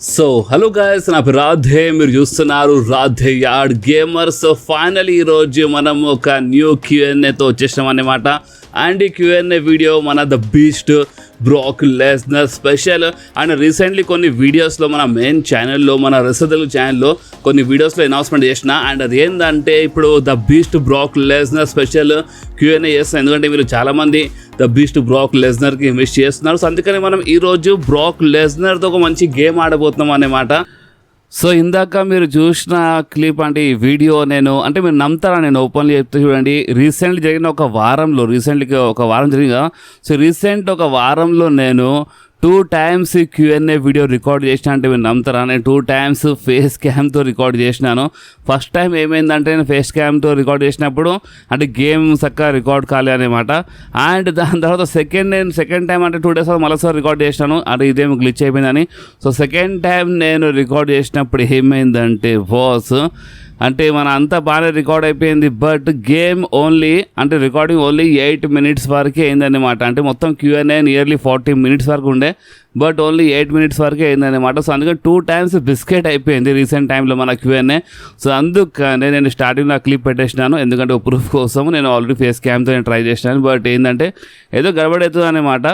So hello guys, నా పేరు రాధే, మీరు చూస్తున్నారు Radhe yard gamer. So final ఈరోజు మనం ఒక న్యూ క్యూఎన్ఏతో వచ్చేసాం అన్నమాట. అండ్ ఈ క్యూఎన్ఏ వీడియో మన the beast Brock Lesnar special. And recently కొన్ని వీడియోస్లో మన మెయిన్ ఛానల్లో, మన రెసదలు ఛానల్లో కొన్ని వీడియోస్లో అనౌన్స్మెంట్ చేసిన. అండ్ అది ఏంటంటే ఇప్పుడు the beast Brock Lesnar special Q&A చేస్తాను. ఎందుకంటే మీరు చాలామంది ద బీస్ట్ బ్రాక్ లెస్నర్కి మిస్ చేస్తున్నారు. సో అందుకని మనం ఈరోజు బ్రాక్ లెస్నర్తో ఒక మంచి గేమ్ ఆడబోతున్నాం అన్నమాట. సో ఇందాక మీరు చూసిన క్లిప్ అంటే ఈ వీడియో అంటే మీరు నమ్ముతారా, నేను ఓపెన్లీ చెప్తే చూడండి. రీసెంట్లీ జరిగిన ఒక వారం జరిగిందా. సో రీసెంట్ ఒక వారంలో నేను 2 times క్యూఎన్ఏ వీడియో రికార్డ్ చేసిన. అంటే మీరు నమ్ముతారా, నేను 2 times ఫేస్ క్యామ్తో రికార్డ్ చేసినాను. ఫస్ట్ టైం ఏమైందంటే నేను ఫేస్ క్యామ్తో రికార్డ్ చేసినప్పుడు అంటే గేమ్ చక్కగా రికార్డ్ కాలే అనమాట. అండ్ దాని తర్వాత సెకండ్ టైం అంటే 2 days మరోసారి రికార్డ్ చేసినాను. అంటే ఇదేమి గ్లిచ్ అయిపోయిందని. సో సెకండ్ టైం నేను రికార్డ్ చేసినప్పుడు ఏమైందంటే అంటే మన అంతా బాగానే రికార్డ్ అయిపోయింది. But game recording only 8 minutes వరకే అయిందన్నమాట. అంటే మొత్తం క్యూఎన్ఏ నియర్లీ 40 minutes వరకు ఉండే, బట్ ఓన్లీ 8 minutes వరకే అయిందన్నమాట. సో అందుకని 2 times బిస్కెట్ అయిపోయింది రీసెంట్ టైంలో మన క్యూఎన్ఏ. సో అందుకనే నేను స్టార్టింగ్లో ఆ క్లిప్ పెట్టేసినాను. ఎందుకంటే ప్రూఫ్ కోసం నేను ఆల్రెడీ ఫేస్ క్యామ్తో నేను ట్రై చేసినాను. బట్ ఏంటంటే ఏదో గడబడవుతుంది అన్నమాట.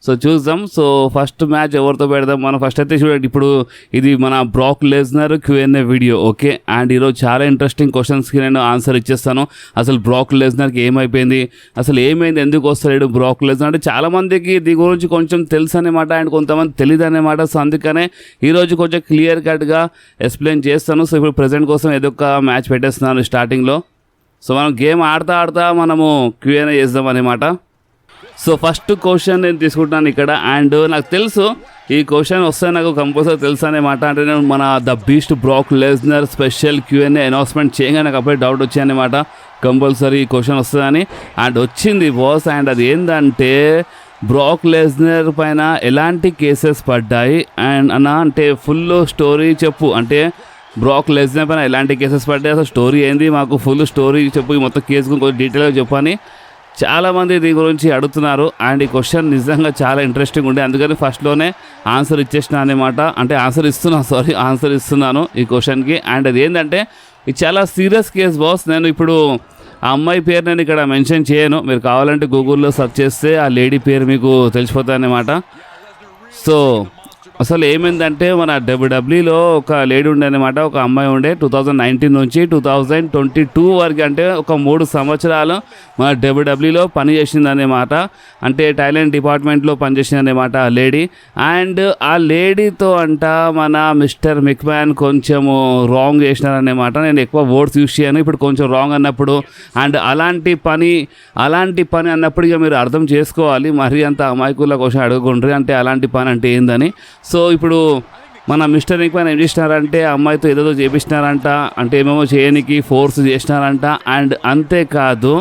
సో చూద్దాం. సో ఫస్ట్ మ్యాచ్ ఎవరితో పెడదాం మనం. ఫస్ట్ అయితే చూడండి, ఇప్పుడు ఇది మన Brock Lesnar Q&A video, okay. And ఈరోజు చాలా ఇంట్రెస్టింగ్ క్వశ్చన్స్కి నేను ఆన్సర్ ఇచ్చేస్తాను. అసలు బ్రాక్ లెస్నర్కి ఏమైపోయింది, అసలు ఏమైంది, ఎందుకు వస్తాడు బ్రాక్ లెస్నర్ అంటే చాలామందికి దీని గురించి కొంచెం తెలుసు అన్నమాట. అండ్ కొంతమంది తెలియదు అన్నమాట. సో అందుకనే ఈరోజు కొంచెం క్లియర్ కట్గా ఎక్స్ప్లెయిన్ చేస్తాను. సో ఇప్పుడు ప్రెజెంట్ కోసం ఏదో ఒక మ్యాచ్ పెట్టేస్తున్నాను స్టార్టింగ్లో. సో మనం గేమ్ ఆడుతా మనము క్యూఎన్ఏ చేద్దాం అన్నమాట. సో ఫస్ట్ క్వశ్చన్ నేను తీసుకుంటున్నాను ఇక్కడ. అండ్ నాకు తెలుసు ఈ క్వశ్చన్ వస్తే నాకు కంపల్సరీ తెలుసు అన్నమాట. అంటే నేను మన the beast Brock Lesnar special Q&A announcement చేయగానే నాకు అప్పుడే డౌట్ వచ్చాయన్నమాట, కంపల్సరీ ఈ క్వశ్చన్ వస్తుందని. అండ్ వచ్చింది బాస్. అండ్ అది ఏంటంటే బ్రాక్ లెస్నర్ పైన ఎలాంటి కేసెస్ పడ్డాయి అండ్ అంటే ఫుల్ స్టోరీ చెప్పు. అంటే బ్రాక్ లెస్నర్ పైన ఎలాంటి కేసెస్ పడ్డాయి, అసలు స్టోరీ ఏంది, మాకు ఫుల్ స్టోరీ చెప్పు, ఈ మొత్తం కేసు కొంచెం డీటెయిల్గా చెప్పని చాలామంది దీని గురించి అడుగుతున్నారు. అండ్ ఈ క్వశ్చన్ నిజంగా చాలా ఇంట్రెస్టింగ్ ఉండే, అందుకని ఫస్ట్లోనే ఆన్సర్ ఇచ్చేసిన అనమాట. అంటే ఆన్సర్ ఇస్తున్నాను ఈ క్వశ్చన్కి. అండ్ అది ఏంటంటే ఇది చాలా సీరియస్ కేసు బాస్. నేను ఇప్పుడు ఆ అమ్మాయి పేరు నేను ఇక్కడ మెన్షన్ చేయను, మీరు కావాలంటే గూగుల్లో సెర్చ్ చేస్తే ఆ లేడీ పేరు మీకు తెలిసిపోతుంది అన్నమాట. సో అసలు ఏమైందంటే మన డబ్ల్యూడబ్ల్యూలో ఒక లేడీ ఉండే అనమాట, ఒక అమ్మాయి ఉండే. 2019 నుంచి 2022 వరకు అంటే ఒక 3 సంవత్సరాలు మన డబ్ల్యూడబ్ల్యూలో పనిచేసింది అన్నమాట. అంటే టాలెంట్ డిపార్ట్మెంట్లో పనిచేసింది అన్నమాట ఆ లేడీ. అండ్ ఆ లేడీతో మన మిస్టర్ మిక్మ్యాన్ కొంచెము రాంగ్ చేసినారన్నమాట. నేను ఎక్కువ వర్డ్స్ యూజ్ చేయను ఇప్పుడు, కొంచెం రాంగ్ అన్నప్పుడు. అండ్ అలాంటి పని అన్నప్పుడు ఇక మీరు అర్థం చేసుకోవాలి, మరీ అంత అమాయకుల క్వశ్చన్ అడగకుండ్రి. అంటే అలాంటి పని అంటే ఏందని. సో ఇప్పుడు మన మిస్టర్ మిక్మ్యాన్ ఏం చేసినారంటే అమ్మాయితో ఏదో చేపిస్తున్నారంట, అంటే ఏమేమో చేయడానికి ఫోర్స్ చేసినారంట. అండ్ అంతేకాదు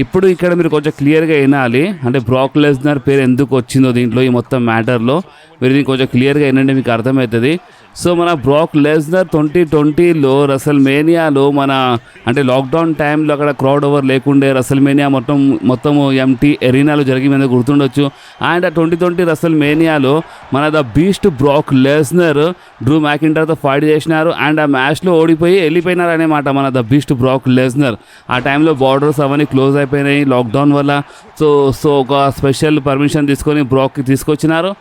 ఇప్పుడు ఇక్కడ మీరు కొంచెం క్లియర్గా వినాలి, అంటే బ్రాక్ లెస్నర్ పేరు ఎందుకు వచ్చిందో దీంట్లో ఈ మొత్తం మ్యాటర్లో మీరు దీన్ని కొంచెం క్లియర్గా వినండి, మీకు అర్థమవుతుంది. సో మన బ్రాక్ లెస్నర్ 2020లో రెసల్మేనియాలో అంటే లాక్డౌన్ టైంలో అక్కడ క్రౌడ్ ఓవర్ లేకుండే రెసల్మేనియా మొత్తం ఎంటీ ఎరీనాలో జరిగింది గుర్తుండొచ్చు. అండ్ ఆ 2020 రెసల్మేనియాలో మన the beast Brock Lesnar Drew మ్యాకింటర్తో ఫైట్ చేసినారు. అండ్ ఆ మ్యాచ్లో ఓడిపోయి వెళ్ళిపోయినారు అనమాట మన ద బీస్ట్ బ్రాక్ లెస్నర్. ఆ టైంలో బార్డర్స్ అవన్నీ క్లోజ్ అయిపోయినాయి లాక్డౌన్ వల్ల. సో ఒక స్పెషల్ పర్మిషన్ తీసుకొని బ్రాక్కి తీసుకొచ్చినారు.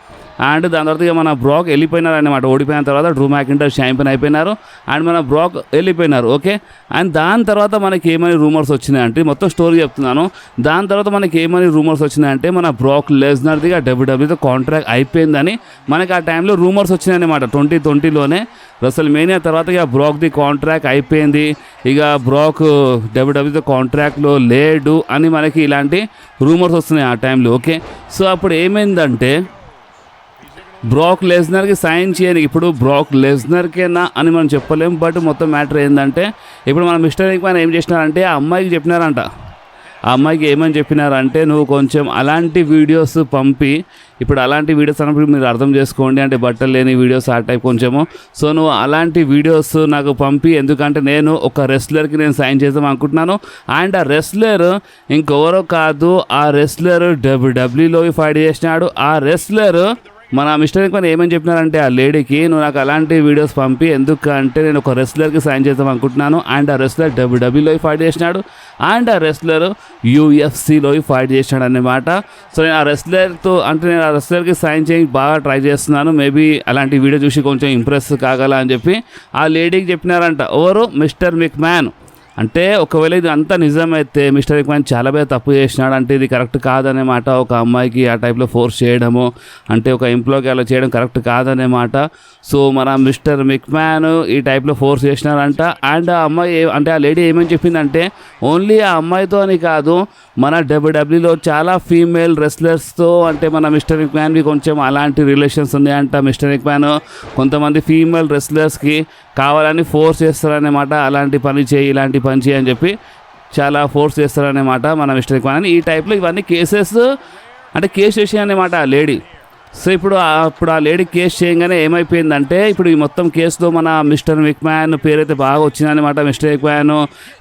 అండ్ దాని తర్వాత ఇక మన బ్రాక్ వెళ్ళిపోయినారు అనమాట. ఓడిపోయిన తర్వాత డ్రూ మ్యాకింటర్ ఛాంపియన్ అయిపోయినారు అండ్ మన బ్రాక్ వెళ్ళిపోయినారు, ఓకే. అండ్ దాని తర్వాత మనకి ఏమని రూమర్స్ వచ్చినాయంటే, మొత్తం స్టోరీ చెప్తున్నాను. దాని తర్వాత మనకి ఏమని రూమర్స్ వచ్చినాయంటే మన బ్రాక్ లెస్నర్ది డబ్ల్యూడబ్ల్యూతో కాంట్రాక్ట్ అయిపోయిందని మనకి ఆ టైంలో రూమర్స్ వచ్చినాయన్నమాట. 2020లోనే రెసల్మేనియా తర్వాత ఇక బ్రాక్ది కాంట్రాక్ట్ అయిపోయింది, ఇక బ్రాక్ డబ్ల్యూడబ్ల్యూతో కాంట్రాక్ట్లో లేడు అని మనకి ఇలాంటి రూమర్స్ వస్తున్నాయి ఆ టైంలో, ఓకే. సో అప్పుడు ఏమైందంటే బ్రాక్ లెస్నర్కి సైన్ చేయని, ఇప్పుడు బ్రాక్ లెస్నర్కేనా అని మనం చెప్పలేం. బట్ మొత్తం మ్యాటర్ ఏంటంటే ఇప్పుడు మన మిస్టర్ మిక్మ్యాన్ ఏం చేసినారంటే ఆ అమ్మాయికి చెప్పినారంట. ఆ అమ్మాయికి ఏమని చెప్పినారంటే, నువ్వు కొంచెం అలాంటి వీడియోస్ పంపి, ఇప్పుడు అలాంటి వీడియోస్ అన్నప్పుడు మీరు అర్థం చేసుకోండి, అంటే బట్టలు లేని వీడియోస్ ఆ టైప్ కొంచెము. సో నువ్వు అలాంటి వీడియోస్ నాకు పంపి, ఎందుకంటే నేను ఒక రెస్లర్కి నేను సైన్ చేద్దాం అనుకుంటున్నాను. అండ్ ఆ రెస్లర్ ఇంకెవరో కాదు, ఆ రెస్లర్ డబ్ల్యూడబ్ల్యూలో ఫైట్ చేసినాడు. ఆ రెస్లర్ మన మిస్టర్ ఎక్వాన్ ఏమని చెప్పినారంటే ఆ లేడీకి, నువ్వు నాకు అలాంటి వీడియోస్ పంపి, ఎందుకంటే నేను ఒక రెస్లర్కి సైన్ చేద్దాం అనుకుంటున్నాను, అండ్ ఆ రెస్లర్ డబ్ల్యూడబ్ల్యూలో ఫైట్ చేసినాడు, అండ్ ఆ రెస్లర్ యూఎఫ్సీలో ఫైట్ చేసినాడు అన్నమాట. సో నేను ఆ రెస్లర్తో అంటే నేను ఆ రెస్లర్కి సైన్ చేయడానికి బాగా ట్రై చేస్తున్నాను, మేబీ అలాంటి వీడియో చూసి కొంచెం ఇంప్రెస్ కాగల అని చెప్పి ఆ లేడీకి చెప్పినారంట. ఎవరు? Mister McMahon. అంటే ఒకవేళ ఇది అంతా నిజమైతే మిస్టర్ మెక్మ్యాన్ చాలా పెద్ద తప్పు చేసినాడు, అంటే ఇది కరెక్ట్ కాదనే మాట. ఒక అమ్మాయికి ఆ టైప్లో ఫోర్స్ చేయడము, అంటే ఒక ఎంప్లాయ్కి అలా చేయడం కరెక్ట్ కాదనే మాట. సో మన మిస్టర్ మెక్మ్యాన్ ఈ టైప్లో ఫోర్స్ చేసినారంట. అండ్ ఆ అమ్మాయి అంటే ఆ లేడీ ఏమని చెప్పిందంటే, ఓన్లీ ఆ అమ్మాయితో అని కాదు, మన డబ్ల్యూడబ్ల్యూలో చాలా ఫీమేల్ రెస్లర్స్తో అంటే మన మిస్టర్ మెక్మ్యాన్కి కొంచెం అలాంటి రిలేషన్స్ ఉన్నాయంట. మిస్టర్ మెక్మ్యాన్ కొంతమంది ఫీమేల్ రెస్లర్స్కి కావాలని ఫోర్స్ చేస్తారన్నమాట, అలాంటి పని చేయి, ఇలాంటి పని చేయి అని చెప్పి చాలా ఫోర్స్ చేస్తారన్నమాట మన మిస్టర్ మెక్మ్యాన్. ఈ టైప్లో ఇవన్నీ కేసెస్ అంటే కేసు చేసాయన్నమాట ఆ లేడీ. సో ఇప్పుడు ఆ లేడీ కేసు చేయగానే ఏమైపోయిందంటే, ఇప్పుడు ఈ మొత్తం కేసులో మన మిస్టర్ మెక్మ్యాన్ పేరైతే బాగా వచ్చిందనమాట. మిస్టర్ మెక్మ్యాన్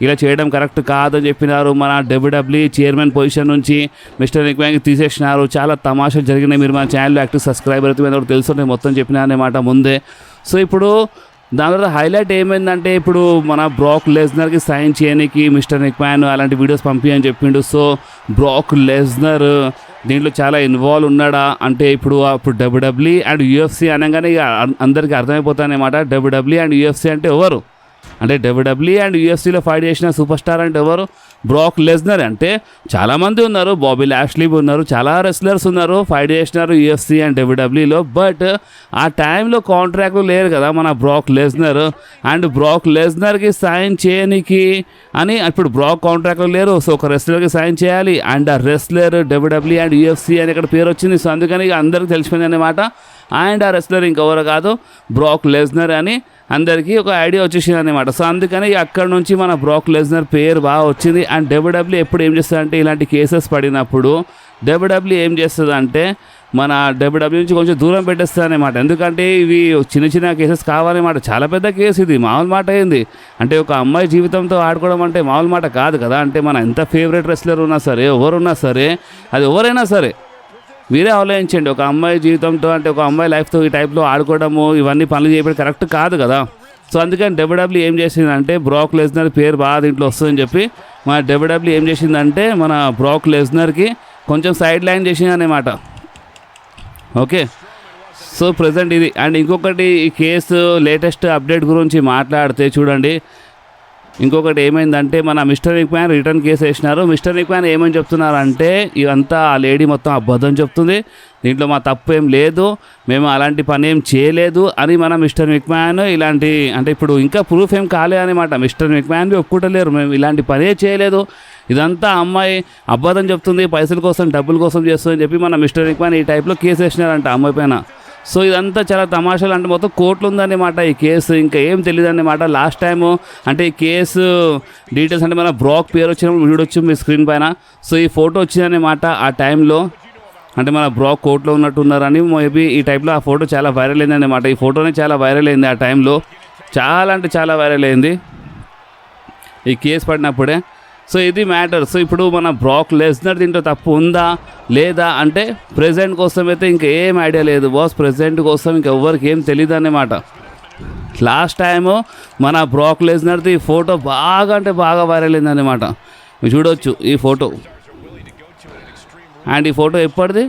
ఇలా చేయడం కరెక్ట్ కాదని చెప్పినారు. మన డబ్ల్యూడబ్ల్యూ చైర్మన్ పొజిషన్ నుంచి మిస్టర్ మెక్మ్యాన్కి తీసేసినారు. చాలా తమాషాలు జరిగినాయి. మీరు మన ఛానల్లో యాక్టివ్ సబ్స్క్రైబర్ అయితే మీద తెలుసు, నేను మొత్తం చెప్పినా అనమాట ముందే. సో ఇప్పుడు దాని తర్వాత హైలైట్ ఏమైందంటే, ఇప్పుడు మన బ్రాక్ లెస్నర్కి సైన్ చేయడానికి మిస్టర్ మెక్మ్యాన్ అలాంటి వీడియోస్ పంపించని చెప్పిండు. సో బ్రాక్ లెస్నర్ దీంట్లో చాలా ఇన్వాల్వ్ ఉన్నాడా అంటే, ఇప్పుడు డబ్ల్యూడబ్ల్యూ అండ్ యూఎఫ్సీ అనగానే ఇక అందరికీ అర్థమైపోతానమాట. డబ్ల్యూడబ్ల్యూ అండ్ యూఎఫ్సీ అంటే ఎవరు? అంటే డబ్ల్యూడబ్ల్యూ అండ్ యూఎఫ్సీలో ఫైట్ చేసిన సూపర్ స్టార్ అంటే ఎవరు? Brock Lesnar. అంటే చాలామంది ఉన్నారు, బాబీ లాష్లీ ఉన్నారు, చాలా రెస్లర్స్ ఉన్నారు, ఫైట్ చేసినారు యూఎఫ్సీ అండ్ డబ్ల్యూడబ్ల్యూలో. బట్ ఆ టైంలో కాంట్రాక్ట్లు లేరు కదా మన బ్రాక్ లెస్నర్. అండ్ బ్రాక్ లెస్నర్కి సైన్ చేయనికి అని ఇప్పుడు బ్రాక్ కాంట్రాక్ట్లు లేరు. సో ఒక రెస్లర్కి సైన్ చేయాలి, అండ్ ఆ రెస్లర్ డబ్ల్యూడబ్ల్యూ అండ్ యూఎఫ్సీ అని ఇక్కడ పేరు వచ్చింది. సో అందుకని అందరికి తెలిసిపోయింది అనమాట. అండ్ ఆ రెస్లర్ ఇంకెవరు కాదు, బ్రాక్ లెస్నర్ అని అందరికీ ఒక ఐడియా వచ్చేసింది అనమాట. సో అందుకని అక్కడ నుంచి మన బ్రాక్ లెస్నర్ పేరు బాగా వచ్చింది. అండ్ డబ్ల్యూడబ్ల్యూ ఎప్పుడు ఏం చేస్తుందంటే, ఇలాంటి కేసెస్ పడినప్పుడు డబ్ల్యూడబ్ల్యూ ఏం చేస్తుంది అంటే, మన డబ్ల్యూడబ్ల్యూ నుంచి కొంచెం దూరం పెట్టేస్తుంది అనమాట. ఎందుకంటే ఇవి చిన్న చిన్న కేసెస్ కావాలన్నమాట. చాలా పెద్ద కేసు ఇది, మామూలు మాట అయింది. అంటే ఒక అమ్మాయి జీవితంతో ఆడుకోవడం అంటే మామూలు మాట కాదు కదా. అంటే మన ఎంత ఫేవరెట్ రెస్లర్ ఉన్నా సరే, ఎవరున్నా సరే, అది ఎవరైనా సరే మీరే ఆలోచించండి. ఒక అమ్మాయి జీవితంతో అంటే ఒక అమ్మాయి లైఫ్తో ఈ టైప్లో ఆడుకోవడము, ఇవన్నీ పనులు చేయడం కరెక్ట్ కాదు కదా. సో అందుకని డబ్ల్యూడబ్ల్యూ ఏం చేసిందంటే, బ్రాక్ లెస్నర్ పేరు బాగా దీంట్లో వస్తుందని చెప్పి మన డబ్ల్యూడబ్ల్యూ ఏం చేసిందంటే, మన బ్రాక్ లెస్నర్కి కొంచెం సైడ్ లైన్ చేసింది అన్నమాట. ఓకే, సో ప్రజెంట్ ఇది. అండ్ ఇంకొకటి ఈ కేసు లేటెస్ట్ అప్డేట్ గురించి మాట్లాడితే చూడండి, ఇంకొకటి ఏమైందంటే, మన మిస్టర్ మెక్మ్యాన్ రిటర్న్ కేసు వేసినారు. మిస్టర్ మెక్మ్యాన్ ఏమని చెప్తున్నారంటే, ఇదంతా ఆ లేడీ మొత్తం అబద్ధం చెప్తుంది, దీంట్లో మా తప్పు ఏం లేదు, మేము అలాంటి పని ఏం చేయలేదు అని మన మిస్టర్ మెక్మ్యాన్ ఇలాంటి అంటే ఇప్పుడు ఇంకా ప్రూఫ్ ఏం కాలే అనమాట. మిస్టర్ మెక్మ్యాన్ ఒప్పుకుంటలేరు, మేము ఇలాంటి పనే చేయలేదు, ఇదంతా అమ్మాయి అబద్ధం చెప్తుంది, పైసల కోసం డబ్బుల కోసం చేస్తుందని చెప్పి మన మిస్టర్ మెక్మ్యాన్ ఈ టైప్లో కేసు వేసినారంట అమ్మాయి పైన. సో ఇదంతా చాలా తమాషాలు, అంటే మొత్తం కోర్టులు ఉందన్నమాట ఈ కేసు, ఇంకా ఏం తెలియదు అన్నమాట. లాస్ట్ టైము అంటే ఈ కేసు డీటెయిల్స్ అంటే మన బ్రాక్ పేరు వచ్చినప్పుడు వీడియో వచ్చి మీ స్క్రీన్ పైన. సో ఈ ఫోటో వచ్చిందన్నమాట ఆ టైంలో, అంటే మన బ్రాక్ కోర్టులో ఉన్నట్టున్నారని మేబీ ఈ టైప్లో ఆ ఫోటో చాలా వైరల్ అయింది అన్నమాట. ఈ ఫోటోనే చాలా వైరల్ అయింది ఆ టైంలో, చాలా అంటే చాలా వైరల్ అయింది ఈ కేసు పడినప్పుడే. సో ఇది మ్యాటర్. సో ఇప్పుడు మన బ్రాక్ లెస్నర్ దీంట్లో తప్పు ఉందా లేదా అంటే ప్రెజెంట్ కోసం అయితే ఇంకా ఏం ఐడియా లేదు బాస్. ప్రెజెంట్ కోసం ఇంకా ఎవరికి ఏం తెలియదు అన్నమాట. లాస్ట్ టైము మన బ్రాక్ లెస్నర్ది ఫోటో బాగా అంటే బాగా వైరల్ అయింది అన్నమాట. మీరు చూడవచ్చు ఈ ఫోటో. అండ్ ఈ ఫోటో ఎప్పటిది,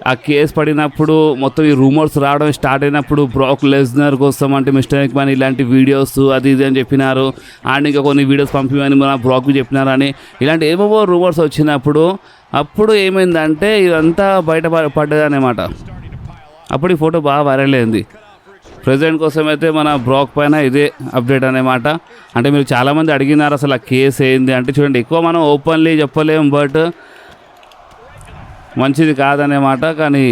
ఆ కేసు పడినప్పుడు మొత్తం ఈ రూమర్స్ రావడం స్టార్ట్ అయినప్పుడు బ్రాక్ లెస్నర్ కోసం అంటే మిస్టర్ మెక్మ్యాన్ ఇలాంటి వీడియోస్ అది ఇది అని చెప్పినారు. అండ్ ఇంకా కొన్ని వీడియోస్ పంపిమని మన బ్రాక్కి చెప్పినారని ఇలాంటి ఏమేమో రూమర్స్ వచ్చినప్పుడు అప్పుడు ఏమైందంటే ఇదంతా బయట పడ్డదన్నమాట. అప్పుడు ఈ ఫోటో బాగా వైరల్ అయింది. ప్రెజెంట్ కోసం అయితే మన బ్రాక్ పైన ఇదే అప్డేట్ అన్నమాట. అంటే మీరు చాలామంది అడిగినారు అసలు ఆ కేసు ఏంది అంటే, చూడండి ఎక్కువ మనం ఓపెన్లీ చెప్పలేం, బట్ మంచిది కాదనేమాట. కానీ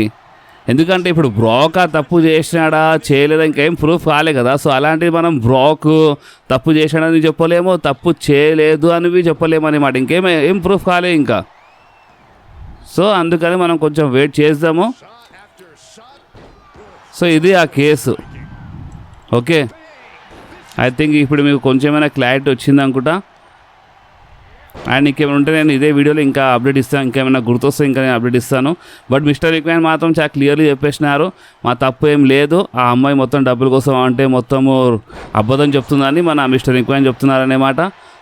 ఎందుకంటే ఇప్పుడు బ్రాక్ తప్పు చేసినాడా చేయలేదా ఇంకేం ప్రూఫ్ కాలే కదా. సో అలాంటివి మనం బ్రాక్ తప్పు చేసినాడని చెప్పలేము, తప్పు చేయలేదు అని చెప్పలేము అనమాట. ఏం ప్రూఫ్ కాలే ఇంకా. సో అందుకని మనం కొంచెం వెయిట్ చేద్దాము. సో ఇది ఆ కేసు. ఓకే, ఐ థింక్ ఇప్పుడు మీకు కొంచెమైనా క్లారిటీ వచ్చింది అనుకుంటా. అండ్ ఇంకేమైనా ఉంటే నేను ఇదే వీడియోలో ఇంకా అప్డేట్ ఇస్తాను, ఇంకేమైనా గుర్తొస్తే ఇంకా నేను అప్డేట్ ఇస్తాను. బట్ మిస్టర్ విక్మ్యాన్ మాత్రం చాలా క్లియర్లీ చెప్పేసినారు, మా తప్పు ఏం లేదు, ఆ అమ్మాయి మొత్తం డబ్బుల కోసం అంటే మొత్తము అబద్ధం చెప్తుందని మన మిస్టర్ విక్మ్యాన్ చెప్తున్నారనేమాట.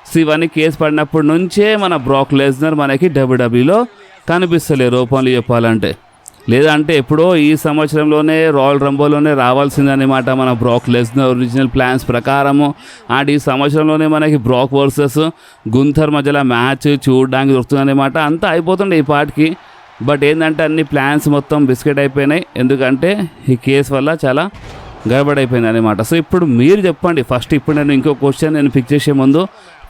సో ఇవన్నీ కేసు పడినప్పటి నుంచే మన బ్రాక్ లెస్నర్ మనకి డబ్ల్యూడబ్ల్యూలో కనిపిస్తలేరు ఓపెన్లీ చెప్పాలంటే. లేదంటే ఎప్పుడో ఈ సంవత్సరంలోనే రాయల్ రంబోలోనే రావాల్సిందనమాట మన బ్రాక్ లెస్నర్ ఒరిజినల్ ప్లాన్స్ ప్రకారము. అండ్ ఈ సంవత్సరంలోనే మనకి బ్రాక్ వర్సెస్ గుంథర్ మధ్యలో మ్యాచ్ చూడడానికి దొరుకుతుందన్నమాట. అంతా అయిపోతుండే ఈ పాటికి. బట్ ఏంటంటే అన్ని ప్లాన్స్ మొత్తం బిస్కెట్ అయిపోయినాయి, ఎందుకంటే ఈ కేసు వల్ల చాలా గడబడైపోయింది అనమాట. సో ఇప్పుడు మీరు చెప్పండి ఫస్ట్. ఇప్పుడు నేను ఇంకో క్వశ్చన్ నేను పిక్ చేసే ముందు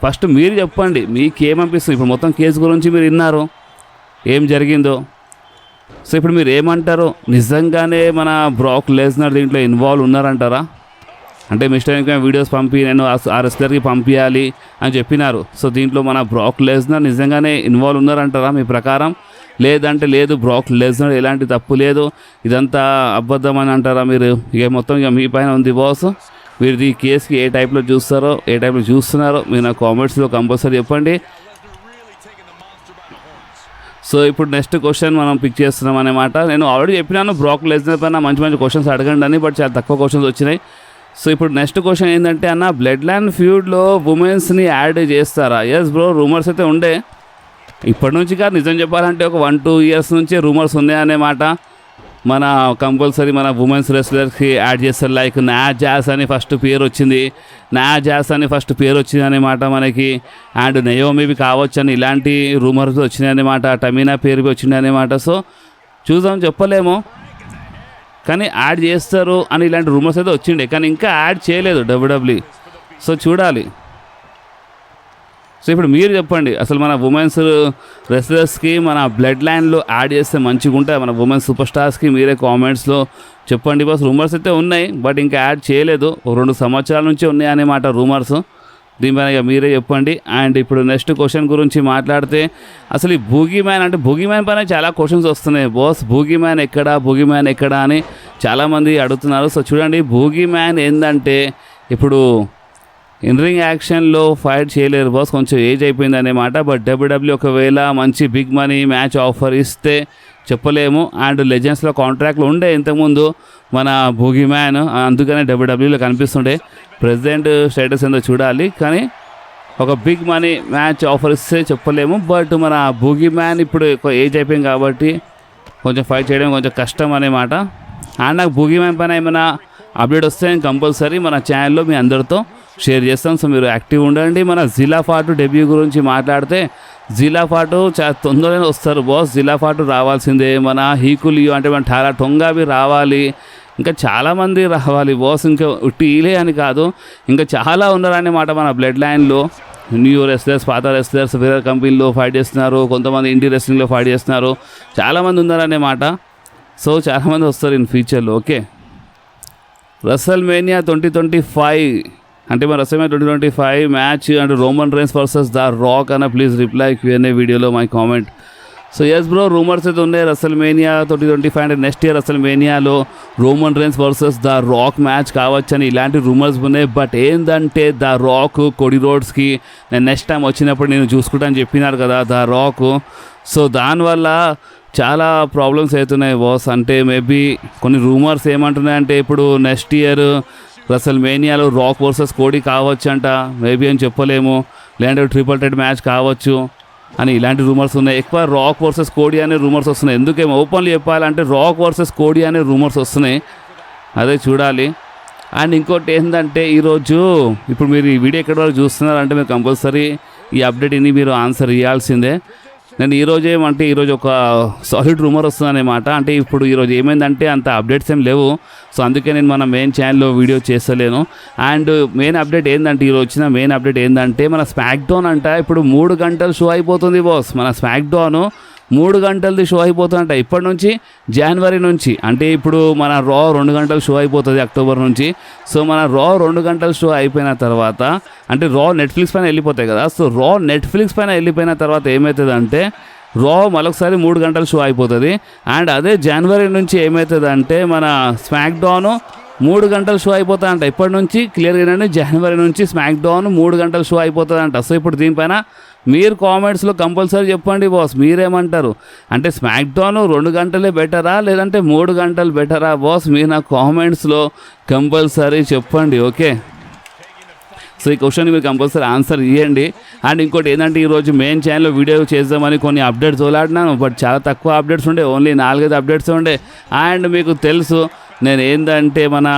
ఫస్ట్ మీరు చెప్పండి, మీకేమనిపిస్తుంది? ఇప్పుడు మొత్తం కేసు గురించి మీరు విన్నారు, ఏం జరిగిందో. సో ఇప్పుడు మీరు ఏమంటారు? నిజంగానే మన బ్రాక్ లెస్నర్ దీంట్లో ఇన్వాల్వ్ ఉన్నారంటారా? అంటే మిస్టర్ విక్మ్యాన్ వీడియోస్ పంపి నేను ఆ రెస్లర్కి పంపించాలి అని చెప్పినారు. సో దీంట్లో మన బ్రాక్ లెస్నర్ నిజంగానే ఇన్వాల్వ్ ఉన్నారంటారా మీ ప్రకారం? లేదంటే లేదు, బ్రాక్ లెస్నర్ ఎలాంటి తప్పు లేదు, ఇదంతా అబద్ధం అని అంటారా మీరు? ఇక మొత్తం ఇక మీ పైన ఉంది బాస్. మీరు ఈ కేసుకి ఏ టైప్లో చూస్తారో, ఏ టైప్లో చూస్తున్నారో మీరు నా కామెంట్స్లో కంపల్సరీ చెప్పండి. సో ఇప్పుడు నెక్స్ట్ క్వశ్చన్ మనం పిక్ చేస్తున్నాం అనమాట. నేను ఆల్రెడీ చెప్పినాను బ్రాక్ లెస్నర్ పైన మంచి మంచి క్వశ్చన్స్ అడగండి అని, బట్ చాలా తక్కువ క్వశ్చన్స్ వచ్చినాయి. సో ఇప్పుడు నెక్స్ట్ క్వశ్చన్ ఏంటంటే అన్న, బ్లడ్ లైన్ ఫ్యూడ్లో ఉమెన్స్ని యాడ్ చేస్తారా? ఎస్ బ్రో, రూమర్స్ అయితే ఉండే ఇప్పటి నుంచి కాదు, నిజం చెప్పాలంటే ఒక 1-2 ఇయర్స్ నుంచి రూమర్స్ ఉన్నాయన్నమాట. మన కంపల్సరీ మన ఉమెన్స్ రెస్లర్స్కి యాడ్ చేస్తారు. లైక్ న్యా జాస్ అని ఫస్ట్ పేరు వచ్చింది, అనమాట మనకి. అండ్ నయోమివి కావచ్చు అని ఇలాంటి రూమర్స్ వచ్చినాయి అనమాట. టమీనా పేరు వచ్చింది అనమాట. సో చూద్దాం, చెప్పలేము, కానీ యాడ్ చేస్తారు అని ఇలాంటి రూమర్స్ అయితే వచ్చిండే, కానీ ఇంకా యాడ్ చేయలేదు డబ్ల్యూడబ్ల్యూ. సో చూడాలి. సో ఇప్పుడు మీరు చెప్పండి, అసలు మన ఉమెన్స్ రెస్లర్స్కి మన బ్లడ్ లైన్లో యాడ్ చేస్తే మంచిగా ఉంటాయి మన ఉమెన్స్ సూపర్ స్టార్స్కి? మీరే కామెంట్స్లో చెప్పండి. బస్ రూమర్స్ అయితే ఉన్నాయి, బట్ ఇంకా యాడ్ చేయలేదు. 2 సంవత్సరాల నుంచి ఉన్నాయి అన్నమాట రూమర్స్. దీనిపైన ఇక మీరే చెప్పండి. అండ్ ఇప్పుడు నెక్స్ట్ క్వశ్చన్ గురించి మాట్లాడితే, అసలు ఈ బూగీ మ్యాన్ పైన చాలా క్వశ్చన్స్ వస్తున్నాయి. బాస్ బూగీ మ్యాన్ ఎక్కడా అని చాలామంది అడుగుతున్నారు. సో చూడండి, బూగీ మ్యాన్ ఏంటంటే ఇప్పుడు ఇన్ రింగ్ యాక్షన్లో ఫైట్ చేయలేరు బాస్, కొంచెం ఏజ్ అయిపోయింది అన్నమాట. బట్ డబ్ల్యూడబ్ల్యూ ఒకవేళ మంచి బిగ్ మనీ మ్యాచ్ ఆఫర్ ఇస్తే చెప్పలేము. అండ్ లెజెండ్స్లో కాంట్రాక్ట్లు ఉండే ఇంతకుముందు మన బూగీ మ్యాన్, అందుకనే డబ్ల్యూడబ్ల్యూలో కనిపిస్తుండే. ప్రెసిడెంట్ స్టేటస్ ఏందో చూడాలి, కానీ ఒక బిగ్ మనీ మ్యాచ్ ఆఫర్ ఇస్తే చెప్పలేము. బట్ మన బూగీ మ్యాన్ ఇప్పుడు ఏజ్ అయిపోయింది కాబట్టి కొంచెం ఫైట్ చేయడం కొంచెం కష్టం అన్నమాట. అండ్ నాకు బూగీ మ్యాన్ పైన ఏమైనా అప్డేట్ వస్తే కంపల్సరీ మన ఛానల్లో మీ అందరితో షేర్ చేస్తాం. సో మీరు యాక్టివ్ ఉండండి. మన జిలాఫాటు డెబ్యూ గురించి మాట్లాడితే, జిలాఫాటు చాలా తొందరగానే వస్తారు బాస్. జిలాఫాటు రావాల్సిందే. మన హీకులియో అంటే మన ఠారా టొంగావి రావాలి, ఇంకా చాలామంది రావాలి బాస్. ఇంకా టీలే అని కాదు, ఇంకా చాలా ఉన్నారన్నమాట మన బ్లడ్ లైన్లో. న్యూ రెస్లర్స్, పాత రెస్లర్స్ వేరే కంపెనీలో ఫైట్ చేస్తున్నారు, కొంతమంది ఇండి రెస్లింగ్లో ఫైట్ చేస్తున్నారు, చాలామంది ఉన్నారన్నమాట. సో చాలామంది వస్తారు ఇన్ ఫ్యూచర్లో. ఓకే, రెసల్మేనియా 2025 అంటే మన WrestleMania 2025 match and Roman Reigns versus the Rock అన్న. ప్లీజ్ రిప్లై Q&A వీడియోలో my comment. So yes bro, rumours అయితే ఉన్నాయి రెసల్మేనియా 2025 అంటే నెక్స్ట్ ఇయర్ రెసల్మేనియాలో Roman Reigns versus the Rock match కావచ్చని ఇలాంటి రూమర్స్ ఉన్నాయి. బట్ ఏంటంటే ద రాక్ కోడి రోడ్స్కి నేను నెక్స్ట్ టైం వచ్చినప్పుడు నేను చూసుకుంటాను చెప్పినారు కదా ద రాక్. సో దానివల్ల చాలా ప్రాబ్లమ్స్ అవుతున్నాయి బాస్. అంటే మేబీ కొన్ని రూమర్స్ ఏమంటున్నాయంటే ఇప్పుడు నెక్స్ట్ ఇయర్ రెసల్మేనియాలో రాక్ వర్సెస్ కోడి కావచ్చు అంట, మేబీ అని చెప్పలేము. లేదంటే ట్రిపుల్ థ్రెట్ మ్యాచ్ కావచ్చు అని ఇలాంటి రూమర్స్ ఉన్నాయి. ఎక్కువ రాక్ వర్సెస్ కోడి అనే రూమర్స్ వస్తున్నాయి. ఎందుకేమో ఓపెన్లీ చెప్పాలంటే రాక్ వర్సెస్ కోడి అనే రూమర్స్ వస్తున్నాయి, అదే చూడాలి. అండ్ ఇంకోటి ఏంటంటే ఈరోజు ఇప్పుడు మీరు ఈ వీడియో ఎక్కడి వరకు చూస్తున్నారంటే మీరు కంపల్సరీ ఈ అప్డేట్ ఇని మీరు ఆన్సర్ ఇవ్వాల్సిందే. నేను ఈరోజు ఏమంటే ఈరోజు ఒక సాలిడ్ రూమర్ వస్తుందన్నమాట. అంటే ఇప్పుడు ఈరోజు ఏమైందంటే అంత అప్డేట్స్ ఏం లేవు. సో అందుకే నేను మన మెయిన్ ఛానల్లో వీడియో చేస్తలేను. అండ్ మెయిన్ అప్డేట్ ఏంటంటే ఈరోజు వచ్చిన మెయిన్ అప్డేట్ ఏంటంటే మన స్మాక్ డౌన్ అంట ఇప్పుడు 3 గంటలు షో అయిపోతుంది బాస్. మన స్మాక్ డౌన్ 3 గంటలది షో అయిపోతుందంట ఇప్పటి నుంచి, జనవరి నుంచి. అంటే ఇప్పుడు మన రా 2 గంటలు షో అయిపోతుంది అక్టోబర్ నుంచి. సో మన రా 2 గంటలు షో అయిపోయిన తర్వాత అంటే రా నెట్ఫ్లిక్స్ పైన వెళ్ళిపోతాయి కదా. సో రా నెట్ఫ్లిక్స్ పైన వెళ్ళిపోయిన తర్వాత ఏమవుతుందంటే రా మరొకసారి 3 గంటలు షో అయిపోతుంది. అండ్ అదే జనవరి నుంచి ఏమవుతుందంటే మన స్మాక్ డౌన్ 3 గంటలు షో అయిపోతుందంట. ఇప్పటి నుంచి క్లియర్గా ఏంటంటే జనవరి నుంచి స్మాక్ డౌన్ 3 గంటలు షో అయిపోతుందంట. సో ఇప్పుడు దీనిపైన మీరు కామెంట్స్లో కంపల్సరీ చెప్పండి బాస్, మీరేమంటారు అంటే స్మాక్ డౌన్ 2 గంటలే బెటరా లేదంటే 3 గంటలు బెటరా బాస్, మీరు నా కామెంట్స్లో కంపల్సరీ చెప్పండి. ఓకే, సో ఈ క్వశ్చన్ మీరు కంపల్సరీ ఆన్సర్ ఇవ్వండి. అండ్ ఇంకోటి ఏంటంటే ఈరోజు మెయిన్ ఛానల్లో వీడియో చేద్దామని కొన్ని అప్డేట్స్ తోలాడినాను, బట్ చాలా తక్కువ అప్డేట్స్ ఉండే, ఓన్లీ 4-5 అప్డేట్స్ ఉండే. అండ్ మీకు తెలుసు నేను ఏంటంటే మన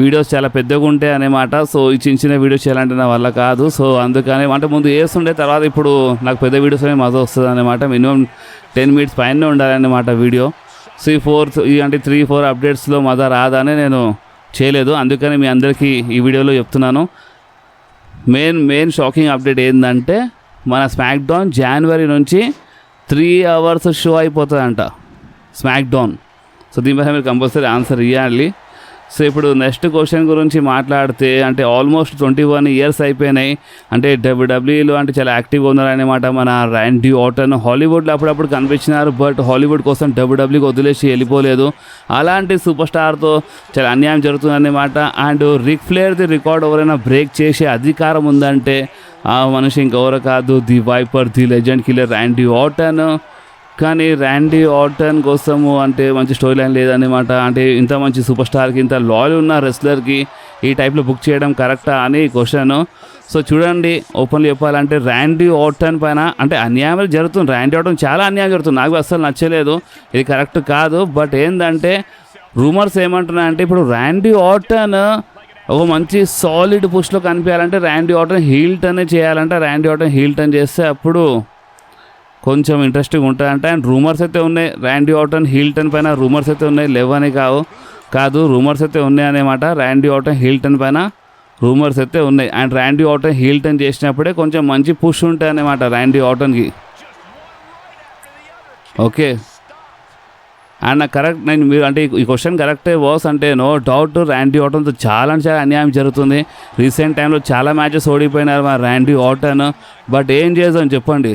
వీడియోస్ చాలా పెద్దగా ఉంటాయి అన్నమాట. సో ఈ చిన్న వీడియోస్ చేయాలంటే నా వల్ల కాదు. సో అందుకని అంటే ముందు వేస్తుండే, తర్వాత ఇప్పుడు నాకు పెద్ద వీడియోస్ అనేవి మజా వస్తుంది అనమాట. మినిమం 10 మినిట్స్ పైన ఉండాలన్నమాట వీడియో. సో ఈ 3-4 అప్డేట్స్లో మజా రాదని నేను చేయలేదు, అందుకని మీ అందరికీ ఈ వీడియోలో చెప్తున్నాను. మెయిన్ షాకింగ్ అప్డేట్ ఏంటంటే మన స్మాక్ డౌన్ జనవరి నుంచి 3 అవర్స్ షో అయిపోతుందంట స్మాక్ డౌన్. సో దీనిపైన మీరు కంపల్సరీ ఆన్సర్ ఇవ్వాలి. సో ఇప్పుడు నెక్స్ట్ క్వశ్చన్ గురించి మాట్లాడితే అంటే ఆల్మోస్ట్ 21 ఇయర్స్ అయిపోయినాయి. అంటే డబ్ల్యూడబ్ల్యూఈలో అంటే చాలా యాక్టివ్గా ఉన్నారనమాట మన ర్యాండీ ఆర్టన్. హాలీవుడ్లో అప్పుడప్పుడు కనిపించినారు, బట్ హాలీవుడ్ కోసం డబ్ల్యూడబ్ల్యూకి వదిలేసి వెళ్ళిపోలేదు. అలాంటి సూపర్ స్టార్తో చాలా అన్యాయం జరుగుతుందన్నమాట. అండ్ రిక్ ఫ్లేర్ది రికార్డ్ ఎవరైనా బ్రేక్ చేసే అధికారం ఉందంటే ఆ మనిషి ఇంకెవరో కాదు, the Viper, the legend killer Randy Orton. కానీ ర్యాండీ ఆర్టన్ కోసము అంటే మంచి స్టోరీ లైన్ లేదన్నమాట. అంటే ఇంత మంచి సూపర్ స్టార్కి, ఇంత లాయల్ ఉన్న రెస్లర్కి ఈ టైప్లో బుక్ చేయడం కరెక్టా అని క్వశ్చన్. సో చూడండి, ఓపెన్లీ చెప్పాలంటే ర్యాండీ ఆర్టన్ పైన అంటే అన్యాయం జరుగుతుంది. ర్యాండీ ఆర్టన్ చాలా అన్యాయం జరుగుతుంది, నాకు అస్సలు నచ్చలేదు, ఇది కరెక్ట్ కాదు. బట్ ఏంటంటే రూమర్స్ ఏమంటున్నాయంటే ఇప్పుడు ర్యాండీ ఆర్టన్ ఒక మంచి సాలిడ్ పుష్లో కనిపించాలంటే ర్యాండీ ఆర్టన్ హీల్ టర్న్ చేయాలంటే, ర్యాండీ ఆర్టన్ హీల్ టర్న్ చేస్తే అప్పుడు కొంచెం ఇంట్రెస్టింగ్ ఉంటాయంట. అండ్ రూమర్స్ అయితే ఉన్నాయి ర్యాండీ ఆర్టన్ హీల్ టర్న్ పైన, రూమర్స్ అయితే ఉన్నాయి, లేవని కాదు రూమర్స్ అయితే ఉన్నాయి అన్నమాట. ర్యాండీ ఆర్టన్ హీల్ టర్న్ పైన రూమర్స్ అయితే ఉన్నాయి. And Randy Orton heel turn చేసినప్పుడే కొంచెం మంచి పుష్ ఉంటాయి అన్నమాట ర్యాండీ ఆర్టన్కి. ఓకే, అండ్ నాకు కరెక్ట్ మీరు అంటే ఈ క్వశ్చన్ కరెక్టే బాస్. అంటే నో డౌట్ ర్యాండీ ఆర్టన్తో చాలా అన్యాయం జరుగుతుంది. రీసెంట్ టైంలో చాలా మ్యాచెస్ ఓడిపోయినారు మా ర్యాండీ ఆర్టన్. బట్ ఏం చేద్దాం చెప్పండి,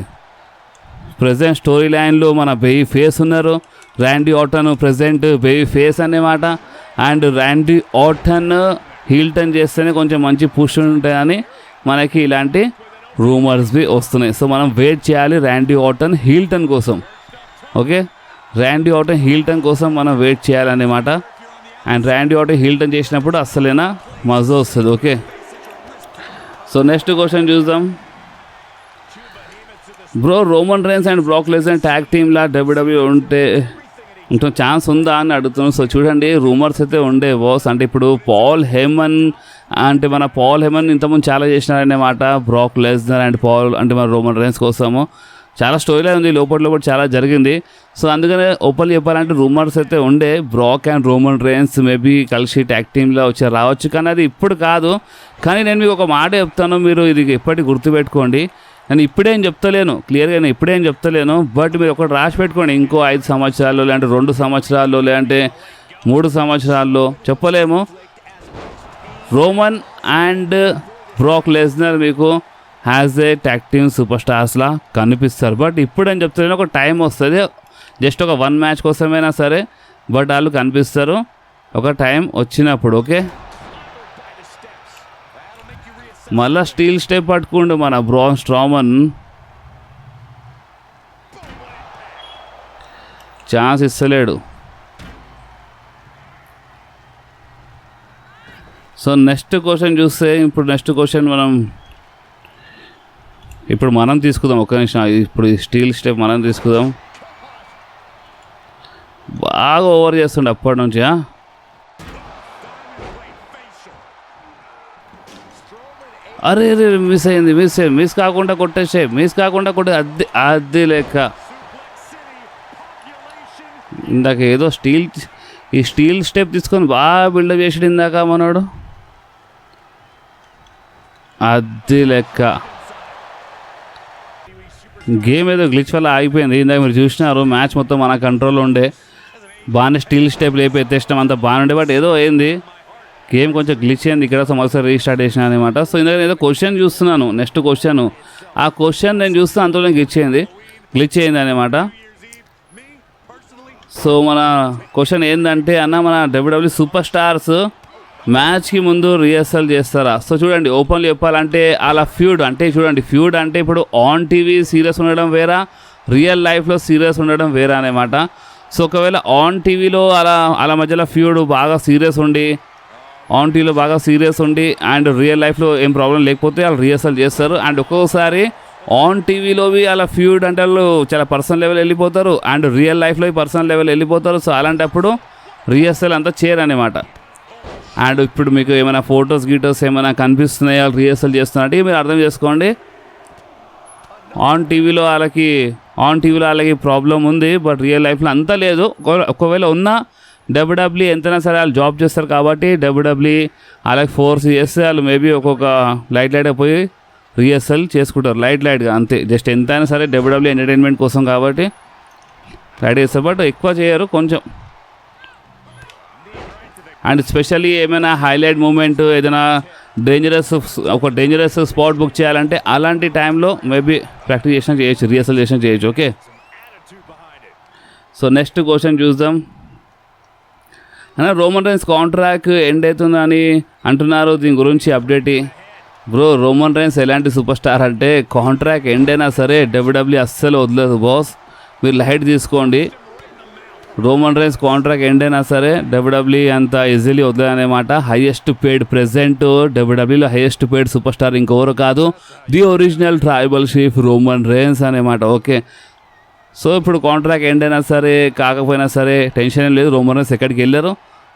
ప్రజెంట్ స్టోరీ లైన్లో మన బేబీ ఫేస్ ఉన్నారు, Randy Orton present baby face అన్నమాట. And Randy Orton heel turn చేస్తేనే కొంచెం మంచి పుష్ ఉంటాయని మనకి ఇలాంటి రూమర్స్వి వస్తున్నాయి. సో మనం వెయిట్ చేయాలి ర్యాండీ ఆర్టన్ హీల్ టర్న్ కోసం. Okay, Randy Orton heel turn కోసం మనం వెయిట్ చేయాలన్నమాట. And Randy Orton heel turn చేసినప్పుడు అస్సలేనా మజా వస్తుంది. ఓకే, సో నెక్స్ట్ క్వశ్చన్ చూద్దాం. Bro, Roman Reigns and Brock Lesnar tag టీమ్లా డబ్ల్యూడబ్ల్యూ ఉంటే ఛాన్స్ ఉందా అని అడుగుతున్నాం. సో చూడండి, రూమర్స్ అయితే ఉండే బాస్. అంటే ఇప్పుడు పాల్ హేమన్ ఇంతకుముందు చాలా చేసినారన్నమాట బ్రాక్ లెస్నర్ అండ్ మన రోమన్ రైన్స్ కోసము. చాలా స్టోరీలే ఉంది, లోపల చాలా జరిగింది. సో అందుకనే ఓపెన్లీ చెప్పాలంటే రూమర్స్ అయితే ఉండే బ్రాక్ అండ్ రోమన్ రైన్స్ మేబీ కలిసి ట్యాగ్ టీమ్లో రావచ్చు, కానీ అది ఇప్పుడు కాదు. కానీ నేను మీకు ఒక మాట చెప్తాను, మీరు ఇది ఎప్పటికీ గుర్తుపెట్టుకోండి. నేను ఇప్పుడేం చెప్తలేను, క్లియర్గా నేను ఇప్పుడేం చెప్తలేను, బట్ మీరు ఒకటి రాసి పెట్టుకోండి. ఇంకో 5 సంవత్సరాల్లో లేదంటే 2 సంవత్సరాల్లో లేదంటే 3 సంవత్సరాల్లో చెప్పలేము, రోమన్ అండ్ బ్రాక్ లెస్నర్ మీకు has a tag team super స్టార్స్లా కనిపిస్తారు. బట్ ఇప్పుడేం చెప్తలేను, ఒక టైం వస్తుంది, జస్ట్ ఒక 1 మ్యాచ్ కోసమైనా సరే, బట్ వాళ్ళు కనిపిస్తారు ఒక టైం వచ్చినప్పుడు. ఓకే, మళ్ళా స్టీల్ స్టెప్ పట్టుకుండు మన బ్రాన్ స్ట్రామన్, ఛాన్స్ ఇస్తలేడు. సో నెక్స్ట్ క్వశ్చన్ చూస్తే నెక్స్ట్ క్వశ్చన్ మనం తీసుకుందాం. ఒక నిమిషం, ఇప్పుడు స్టీల్ స్టెప్ మనం తీసుకుందాం. బాగా ఓవర్ చేస్తుండే అప్పటి నుంచి. అరే మిస్ అయింది, మిస్ కాకుండా కొట్టేసే, అది లెక్క. ఇందాక ఏదో స్టీల్ స్టెప్ తీసుకొని బాగా బిల్డప్ చేసాడు ఇందాక మనోడు, అది లెక్క. గేమ్ ఏదో గ్లిచ్ వల్ల ఆగిపోయింది. ఇందాక మీరు చూసినారు, మ్యాచ్ మొత్తం మన కంట్రోల్లో ఉండే, బాగానే స్టీల్ స్టెప్ లేపి ఎత్తేసినాం, అంతా బాగానే ఉండే. బట్ ఏదో అయింది, గేమ్ కొంచెం గ్లిచ్ అయింది ఇక్కడ. ఒకసారి రీస్టార్ట్ చేసిన అనమాట. సో ఇందాక ఏదో క్వశ్చన్ చూస్తున్నాను, నెక్స్ట్ క్వశ్చన్, ఆ క్వశ్చన్ నేను చూస్తే అంతలో గ్లిచ్ అయింది అనమాట. సో మన క్వశ్చన్ ఏంటంటే మన డబ్ల్యూడబ్ల్యూ సూపర్ స్టార్స్ మ్యాచ్కి ముందు రిహర్సల్ చేస్తారా? సో చూడండి, ఓపెన్లో చెప్పాలంటే అలా ఫ్యూడ్ అంటే చూడండి, ఫ్యూడ్ అంటే ఇప్పుడు ఆన్ టీవీ సీరియస్ ఉండడం వేరా, రియల్ లైఫ్లో సీరియస్ ఉండడం వేరా అనమాట. సో ఒకవేళ ఆన్ టీవీలో అలా మధ్యలో ఫ్యూడ్ బాగా సీరియస్ ఉండి, ఆన్ టీవీలో బాగా సీరియస్ ఉండి అండ్ రియల్ లైఫ్లో ఏం ప్రాబ్లం లేకపోతే వాళ్ళు రిహర్సల్ చేస్తారు. అండ్ ఒక్కోసారి ఆన్ టీవీలోవి అలా ఫ్యూడ్ అంటే వాళ్ళు చాలా పర్సనల్ లెవెల్ వెళ్ళిపోతారు అండ్ రియల్ లైఫ్లో పర్సనల్ లెవెల్ వెళ్ళిపోతారు. సో అలాంటప్పుడు రిహర్సల్ అంతా చేయరు అనమాట. అండ్ ఇప్పుడు మీకు ఏమైనా ఫొటోస్ గీటోస్ ఏమైనా కనిపిస్తున్నాయా రిహర్సల్ చేస్తున్నట్టు మీరు అర్థం చేసుకోండి. ఆన్ టీవీలో వాళ్ళకి ప్రాబ్లం ఉంది, బట్ రియల్ లైఫ్లో అంతా లేదు. ఒకవేళ ఉన్నా డబ్ల్యూడబ్ల్యూ ఎంతైనా సరే వాళ్ళు జాబ్ చేస్తారు కాబట్టి డబ్ల్యూడబ్ల్యూ వాళ్ళకి ఫోర్స్ చేస్తే వాళ్ళు మేబీ ఒక్కొక్క లైట్గా పోయి రిహర్సల్ చేసుకుంటారు, లైట్గా అంతే. జస్ట్ ఎంతైనా సరే డబ్ల్యూడబ్ల్యూ ఎంటర్టైన్మెంట్ కోసం కాబట్టి లైట్ చేస్తారు, బట్ ఎక్కువ చేయరు, కొంచెం. అండ్ స్పెషల్లీ ఏమైనా హైలైట్ మూమెంట్ ఏదైనా డేంజరస్ స్పాట్ బుక్ చేయాలంటే అలాంటి టైంలో మేబీ ప్రాక్టీస్ చేసిన చేయొచ్చు, రిహర్సల్ చేసిన చేయొచ్చు. ఓకే, సో నెక్స్ట్ క్వశ్చన్ చూద్దాం. రోమన్ రైన్స్ కాంట్రాక్ట్ ఎండ్ అవుతుందని అంటున్నారు, దీని గురించి అప్డేట్. బ్రో, రోమన్ రైన్స్ ఎలాంటి సూపర్ స్టార్ అంటే కాంట్రాక్ట్ ఎండ్ అయినా సరే డబ్ల్యూడబ్ల్యూ అస్సలు వదలదు బాస్, మీరు లైట్ తీసుకోండి. రోమన్ రైన్స్ కాంట్రాక్ట్ ఎండ్ అయినా సరే డబ్ల్యూడబ్ల్యూ అంత ఈజీలీ వదలదనమాట. హైయెస్ట్ పేడ్ ప్రెజెంట్ డబ్ల్యూడబ్ల్యూలో హైయెస్ట్ పేడ్ సూపర్ స్టార్ ఇంకెవరు కాదు, the original tribal chief Roman Reigns అనమాట. ఓకే, సో ఇప్పుడు కాంట్రాక్ట్ ఎండ్ అయినా సరే కాకపోయినా సరే టెన్షన్ ఏం లేదు, రోమన్ రైన్స్ ఎక్కడికి వెళ్ళారు.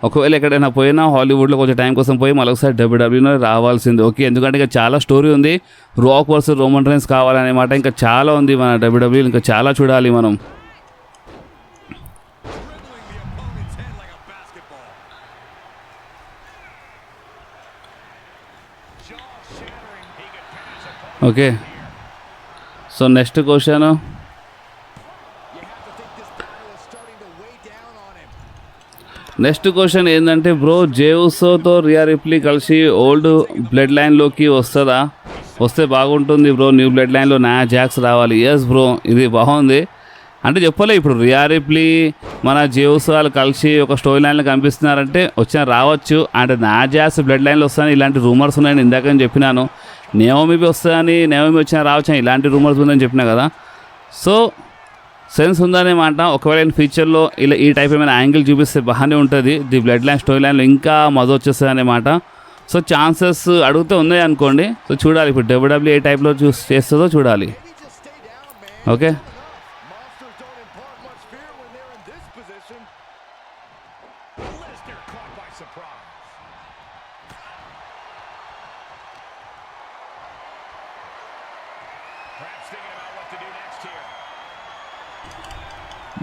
ఒకవేళ ఎక్కడైనా పోయినా హాలీవుడ్లో కొంచెం టైం కోసం పోయి మళ్ళీ ఒకసారి డబ్ల్యూడబ్ల్యూలో రావాల్సింది. ఓకే, ఎందుకంటే ఇంకా చాలా స్టోరీ ఉంది, రాక్ వర్సెస్ రోమన్ రైన్స్ కావాలన్నమాట. ఇంకా చాలా ఉంది మన డబ్ల్యూడబ్ల్యూ, ఇంకా చాలా చూడాలి మనం. Okay, so next question. Next question ఏంటంటే బ్రో, జేవుసోతో రియా రిప్లీ కలిసి ఓల్డ్ బ్లడ్ లైన్లోకి వస్తుందా? వస్తే బాగుంటుంది బ్రో, న్యూ బ్లడ్ లైన్లో నా జాక్స్ రావాలి. ఎస్ బ్రో, ఇది బాగుంది. అంటే చెప్పలే, ఇప్పుడు రియా రిప్లీ మన జేవుసో వాళ్ళు కలిసి ఒక స్టోరీ లైన్లో కనిపిస్తున్నారంటే వచ్చిన రావచ్చు. అండ్ నా జాక్స్ బ్లడ్ లైన్లో వస్తాయని ఇలాంటి రూమర్స్ ఉన్నాయని ఇందాకని చెప్పినాను. నేవోమి వస్తుందని, నేవోమి వచ్చినా రావచ్చు అని ఇలాంటి రూమర్స్ ఉందని చెప్పినా కదా. సో సెన్స్ ఉందనేమాట. ఒకవేళ ఫ్యూచర్లో ఇలా ఈ టైప్ ఏమైనా యాంగిల్ చూపిస్తే బాగానే ఉంటుంది, ది బ్లడ్ లైన్ స్టోరీ లైన్లో ఇంకా మజా వచ్చేస్తుంది అనమాట. సో ఛాన్సెస్ అడిగితే ఉన్నాయి అనుకోండి. సో చూడాలి ఇప్పుడు డబ్ల్యూడబ్ల్యూ ఏ టైప్లో చేస్తుందో చూడాలి. ఓకే,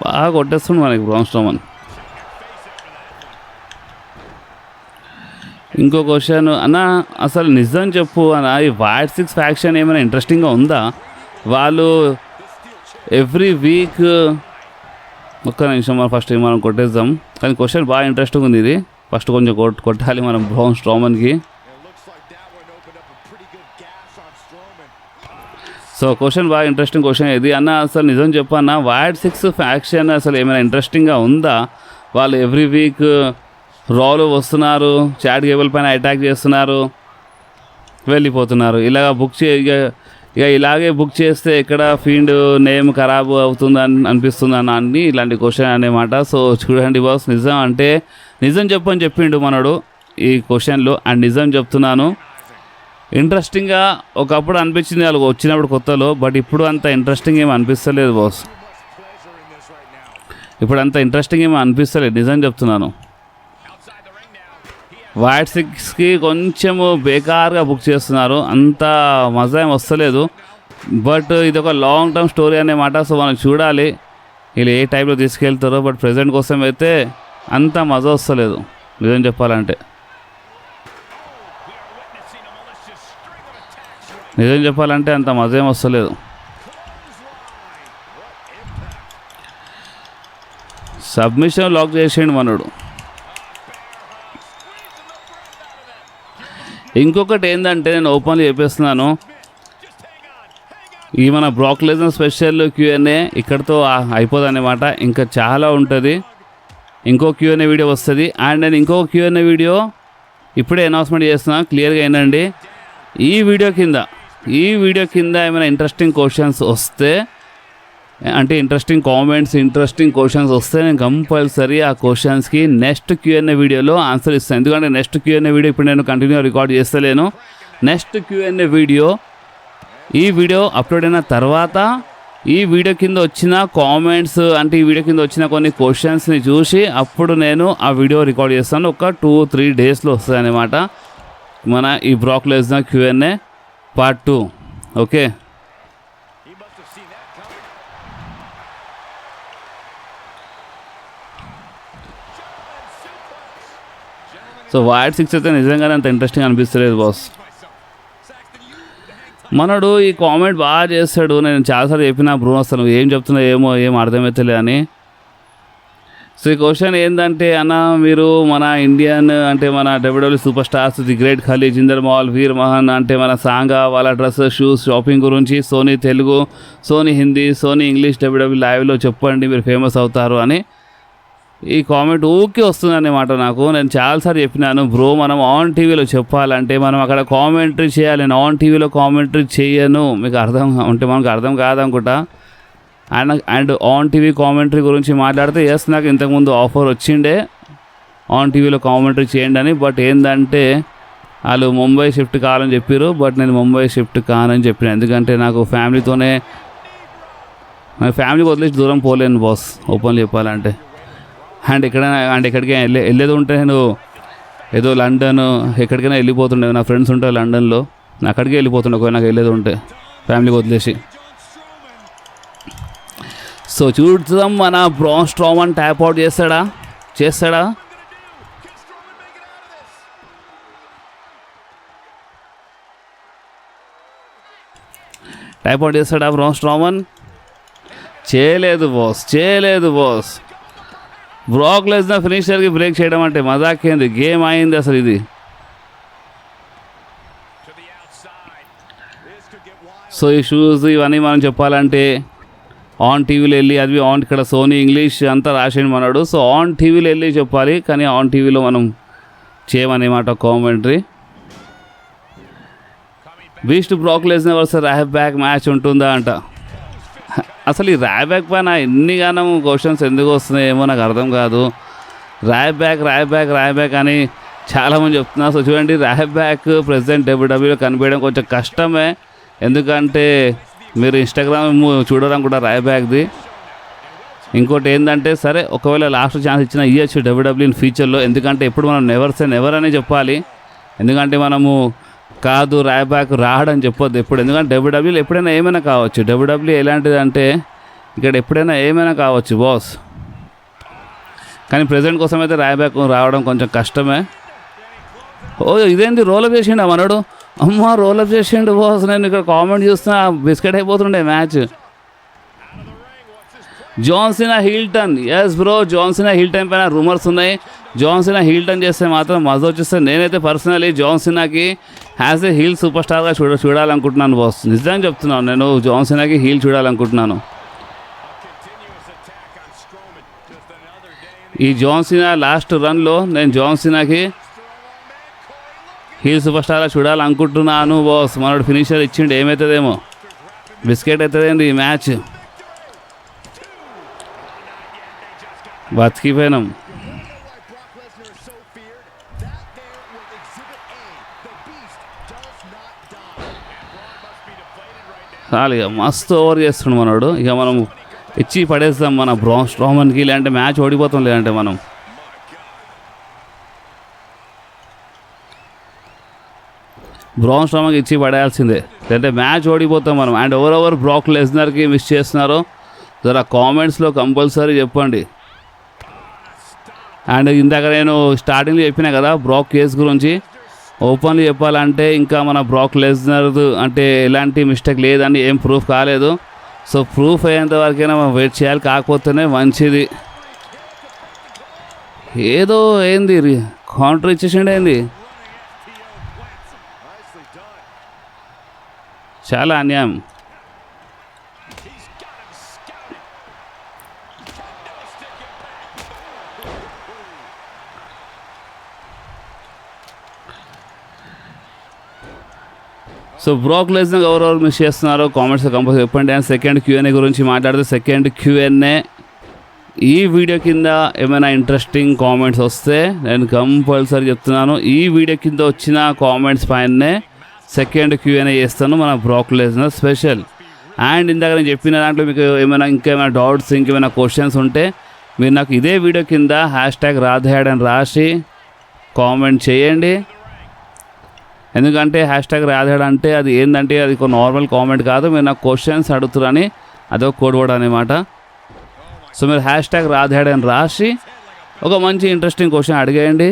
బాగా కొట్టేస్తుంది మనకి బ్రాన్ స్ట్రోమన్. ఇంకో క్వశ్చన్ అన్న, అసలు నిజం చెప్పు అన్న, ఈ వైట్ సిక్స్ ఫ్యాక్షన్ ఏమైనా ఇంట్రెస్టింగ్గా ఉందా? వాళ్ళు ఎవ్రీ వీక్ ఒక్క నిమిషం మనం ఫస్ట్ మనం కొట్టేద్దాం. కానీ క్వశ్చన్ బాగా ఇంట్రెస్టింగ్ ఉంది ఇది. ఫస్ట్ కొంచెం కొట్టాలి మనం బ్రాన్ స్ట్రోమన్కి. సో క్వశ్చన్ బాగా ఇంట్రెస్టింగ్ క్వశ్చన్ ఇది అన్న. అసలు నిజం చెప్పన్నా, వైట్ సిక్స్ ఫ్యాక్షన్ అసలు ఏమైనా ఇంట్రెస్టింగ్గా ఉందా? వాళ్ళు ఎవ్రీ వీక్ రాలో వస్తున్నారు, చాట్ గేబుల్ పైన అటాక్ చేస్తున్నారు, వెళ్ళిపోతున్నారు. ఇక ఇలాగే బుక్ చేస్తే ఎక్కడ ఫీల్డ్ నేమ్ ఖరాబ్ అవుతుందని అనిపిస్తుంది అన్న ఇలాంటి క్వశ్చన్ అనేమాట. సో చూడండి బాస్, నిజం అంటే నిజం చెప్పని చెప్పిండు మనడు ఈ క్వశ్చన్లో. అండ్ నిజం చెప్తున్నాను, ఇంట్రెస్టింగ్గా ఒకప్పుడు అనిపించింది వాళ్ళు వచ్చినప్పుడు కొత్తలో, బట్ ఇప్పుడు అంత ఇంట్రెస్టింగ్ ఏమి అనిపిస్తలేదు బాస్. ఇప్పుడు అంత ఇంట్రెస్టింగ్ ఏమి అనిపిస్తలేదు, నిజం చెప్తున్నాను. వైట్ సిక్స్కి కొంచెము బేకార్గా బుక్ చేస్తున్నారు, అంత మజా ఏం వస్తలేదు. బట్ ఇది ఒక లాంగ్ టర్మ్ స్టోరీ అన్నమాట. సో మనం చూడాలి వీళ్ళు ఏ టైప్లో తీసుకెళ్తారో. బట్ ప్రజెంట్ కోసం అయితే అంత మజా వస్తలేదు నిజం చెప్పాలంటే. అంత మజా ఏం వస్తలేదు. సబ్మిషన్ లాక్ చేసేయండి మనోడు. ఇంకొకటి ఏంటంటే నేను ఓపెన్లీ చెప్పేస్తున్నాను, ఈ మన బ్రాక్ లెస్నర్ స్పెషల్ Q&A ఇక్కడితో అయిపోదన్నమాట. ఇంకా చాలా ఉంటుంది, ఇంకో Q&A వీడియో వస్తుంది. అండ్ నేను ఇంకో Q&A వీడియో ఇప్పుడే అనౌన్స్మెంట్ చేస్తున్నా, క్లియర్గా ఏంటండి, ఈ వీడియో కింద ఏమైనా ఇంట్రెస్టింగ్ క్వశ్చన్స్ వస్తే, అంటే ఇంట్రెస్టింగ్ కామెంట్స్, ఇంట్రెస్టింగ్ క్వశ్చన్స్ వస్తే నేను కంపల్సరీ ఆ క్వశ్చన్స్కి నెక్స్ట్ Q&A వీడియోలో ఆన్సర్ ఇస్తాను. ఎందుకంటే నెక్స్ట్ Q&A వీడియో ఇప్పుడు నేను కంటిన్యూ రికార్డ్ చేస్తలేను. నెక్స్ట్ Q&A వీడియో, ఈ వీడియో అప్లోడ్ అయిన తర్వాత ఈ వీడియో కింద వచ్చిన కామెంట్స్, అంటే ఈ వీడియో కింద వచ్చిన కొన్ని క్వశ్చన్స్ని చూసి అప్పుడు నేను ఆ వీడియో రికార్డ్ చేస్తాను. ఒక 2-3 డేస్లో వస్తుంది అన్నమాట మన ఈ Brock Lesnar Q&A part 2. Okay, so wide 6 అయితే నిజంగానే అంత ఇంట్రెస్టింగ్ అనిపిస్తలేదు బాస్. మనడు ఈ కామెంట్ బాగా చేస్తాడు. నేను చాలాసార్లు చెప్పిన బ్రో అసలు ఏం చెప్తున్నా ఏం అర్థమవుతలే అని. సో ఈ క్వశ్చన్ ఏంటంటే, అన్న మీరు మన ఇండియన్, అంటే మన WWE super stars the great Khali, Jinder Mahal, Veer Mahaan, అంటే మన సాంగా, వాళ్ళ డ్రెస్, షూస్, షాపింగ్ గురించి Sony Telugu, Sony Hindi, Sony English WWE లైవ్లో చెప్పండి, మీరు ఫేమస్ అవుతారు అని ఈ కామెంట్ ఊకే వస్తుంది అన్నమాట నాకు. నేను చాలాసార్లు చెప్పినాను బ్రో, మనం ఆన్ టీవీలో చెప్పాలంటే మనం అక్కడ కామెంటరీ చేయాలి. నేను ఆన్ టీవీలో కామెంటరీ చేయను, మీకు మనకు అర్థం కాదనుకుంటా. అండ్ ఆన్ టీవీ కామెంటరీ గురించి మాట్లాడితే నాకు ఇంతకుముందు ఆఫర్ వచ్చిండే ఆన్ టీవీలో కామెంటరీ చేయండి అని. బట్ ఏంటంటే వాళ్ళు ముంబై షిఫ్ట్ కావాలని చెప్పారు. బట్ నేను ముంబై షిఫ్ట్ కానని చెప్పిన, ఎందుకంటే నాకు ఫ్యామిలీకి వదిలేసి దూరం పోలేను బాస్, ఓపెన్ చెప్పాలంటే. అండ్ ఎక్కడికైనా వెళ్ళేది ఉంటే నేను ఏదో లండన్ ఎక్కడికైనా వెళ్ళిపోతుండే, నా ఫ్రెండ్స్ ఉంటారు లండన్లో, అక్కడికే వెళ్ళిపోతుండే ఒకవేళ నాకు వెళ్ళేది ఉంటే ఫ్యామిలీకి వదిలేసి. సో చూద్దాం మన బ్రాన్ స్ట్రోమన్ ట్యాప్ అవుట్ చేస్తాడా. ట్యాప్ అవుట్ చేస్తాడా బ్రాన్ స్ట్రోమన్? చేయలేదు బాస్. బ్రాక్ లెస్నర్ ఫినిషర్కి బ్రేక్ చేయడం అంటే మజాకేంది, గేమ్ అయింది అసలు ఇది. సో ఈ షూస్ ఇవన్నీ మనం చెప్పాలంటే ఆన్ టీవీలో వెళ్ళి, అది ఇక్కడ సోనీ ఇంగ్లీష్ అంతా రాసేయండి మనడు. సో ఆన్ టీవీలో వెళ్ళి చెప్పాలి, కానీ ఆన్ టీవీలో మనం చేయమన్నమాట commentary. Beast Brock Lesnar versus Ryback match ఉంటుందా అంట. అసలు ఈ రాబ్యాక్ పైన ఎన్నిగానం క్వశ్చన్స్ ఎందుకు వస్తున్నాయేమో నాకు అర్థం కాదు. రాబ్యాక్ అని చాలామంది చెప్తున్నారు. సో చూడండి, రాబ్యాక్ ప్రెసిడెంట్ WWE కనిపించడం కొంచెం కష్టమే, ఎందుకంటే మీరు ఇన్స్టాగ్రామ్ చూడాలనుకుంటా రాబ్యాక్ది. ఇంకోటి ఏంటంటే, సరే ఒకవేళ లాస్ట్ ఛాన్స్ ఇవ్వచ్చు WWE ఫ్యూచర్లో, ఎందుకంటే ఎప్పుడు మనం నెవర్ సే నెవర్ అని చెప్పాలి. ఎందుకంటే మనము కాదు రాబ్యాక్ రాడని చెప్పొద్దు ఎప్పుడు, ఎందుకంటే WWE ఎప్పుడైనా ఏమైనా కావచ్చు. WWE ఎలాంటిదంటే ఇక్కడ ఎప్పుడైనా ఏమైనా కావచ్చు బాస్. కానీ ప్రెజెంట్ కోసం అయితే రాబ్యాక్ రావడం కొంచెం కష్టమే. ఇదేంటి రోలప్ చేసిండు మనడు, రోలప్ చేసిండు బాస్. నేను ఇక్కడ కామెంట్ చూస్తున్నా, బిస్కెట్ అయిపోతుండే match. John Cena heel turn, yes bro, John Cena heel turn పైన రూమర్స్ ఉన్నాయి. జాన్ సీనా హీల్ టర్న్ చేస్తే మాత్రం మజా వచ్చేస్తుంది. నేనైతే పర్సనలీ జాన్ సీనాకి యాజ్ ఏ హీల్ సూపర్ స్టార్గా చూడాలనుకుంటున్నాను బాస్. నిజంగా చెప్తున్నాను, నేను జాన్ సీనాకి హీల్ చూడాలనుకుంటున్నాను. ఈ జాన్ సీనా లాస్ట్ రన్లో నేను జాన్ సీనాకి హీల్ సూపర్ స్టార్గా చూడాలనుకుంటున్నాను బాస్. మనోడు ఫినిషర్ ఇచ్చిండు, ఏమవుతుందేమో, బిస్కెట్ అవుతుందేంటి ఈ మ్యాచ్. బతికిపోయినాం. చాలు, ఇక మస్తు ఓవర్ చేస్తున్నాడు మనోడు. ఇక మనం ఇచ్చి పడేస్తాం మన బ్రాన్ స్ట్రోమన్కి, లేదంటే మ్యాచ్ ఓడిపోతాం. లేదంటే మనం బ్రాన్ స్ట్రోమన్కి ఇచ్చి పడేయాల్సిందే, లేదంటే మ్యాచ్ ఓడిపోతాం మనం. అండ్ ఎవరెవరు బ్రాక్ లెస్నర్కి మిస్ చేస్తున్నారో జరా కామెంట్స్లో కంపల్సరీ చెప్పండి. అండ్ ఇందాక నేను స్టార్టింగ్లో చెప్పినా కదా బ్రాక్ కేస్ గురించి, ఓపెన్లీ చెప్పాలంటే ఇంకా మన బ్రాక్ లెస్నర్ అంటే ఎలాంటి మిస్టేక్ లేదని ఏం ప్రూఫ్ కాలేదు. సో ప్రూఫ్ అయ్యేంత వరకైనా మనం వెయిట్ చేయాలి, కాకపోతేనే మంచిది. ఏదో ఏంది కౌంటర్ ఇచ్చేసిండే, ఏంది చాలా అన్యాయం. సో బ్రాక్ లెస్నర్ ఎవరెవరు మిస్ చేస్తున్నారో కామెంట్స్ కంపల్సరీ చెప్పండి. అండ్ సెకండ్ Q&A గురించి మాట్లాడితే సెకండ్ Q&A ఈ వీడియో కింద ఏమైనా ఇంట్రెస్టింగ్ కామెంట్స్ వస్తే నేను కంపల్సరీ చెప్తున్నాను, ఈ వీడియో కింద వచ్చిన కామెంట్స్ పైనే సెకండ్ Q&A చేస్తాను మన బ్రాక్ లెస్నర్ స్పెషల్. అండ్ ఇందాక నేను చెప్పిన దాంట్లో మీకు ఇంకేమైనా డౌట్స్ ఇంకేమైనా క్వశ్చన్స్ ఉంటే మీరు నాకు ఇదే వీడియో కింద #రాధేయాడ్ అని రాసి కామెంట్ చేయండి. ఎందుకంటే #రాధేయాడ్ అంటే అది ఏంటంటే అది ఒక నార్మల్ కామెంట్ కాదు, మీరు నాకు క్వశ్చన్స్ అడుగుతారని అదొక కోడ్ వర్డ్ అనమాట. సో మీరు #రాధేయాడ్ అని రాసి ఒక మంచి ఇంట్రెస్టింగ్ క్వశ్చన్ అడిగేయండి.